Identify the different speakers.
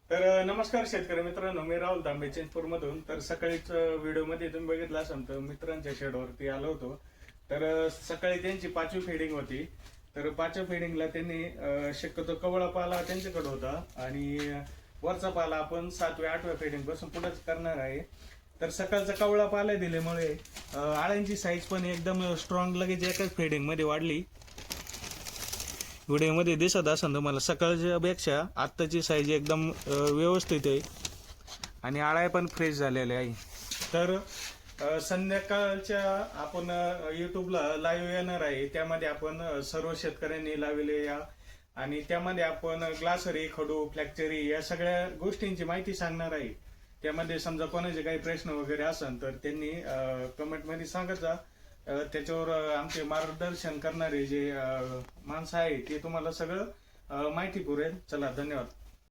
Speaker 1: नमस्कार शेतकरी मित्रांनो, मी राहुल तांबे मधून. तर सकाळीच व्हिडिओमध्ये तुम्ही बघितलं असाल तर मित्रांच्या शेडवरती आलो होतो. सकाळी त्यांची 5वी फेडिंग होती. तर 5व्या फेडिंगला त्यांनी शक्यतो कवळा पाला त्यांच्याकडे होता आणि वरचा पाला आपण 7व्या 8व्या फेडिंग पासून पुढेच करणार आहे. तर सकाळचा कवळा पाला दिल्यामुळे आळ्यांची साईज पण एकदम स्ट्रॉंग लगेच एकाच फेडिंग मध्ये वाढली. व्हिडिओमध्ये दिसत असेल तुम्हाला सकाळच्या पेक्षा आत्ताची साईज एकदम व्यवस्थित आहे आणि आळ्या पण फ्रेश झालेल्या आहे. संध्याकाळच्या आपण यूट्यूबला लाईव्ह येणार आहे. त्यामध्ये आपण सर्व शेतकऱ्यांनी लावले आणि त्यामध्ये आपण ग्लासरी, खडू, फ्लॅक्चरी या सगळ्या गोष्टींची माहिती सांगणार आहे. त्यामध्ये समजा कोणाचे काही प्रश्न वगैरे असेल तर त्यांनी कमेंटमध्ये सांगत जा. त्याच्यावर आमचे मार्गदर्शन करणारे जे माणसं आहे ते तुम्हाला सगळं माहिती पुरेल. चला, धन्यवाद.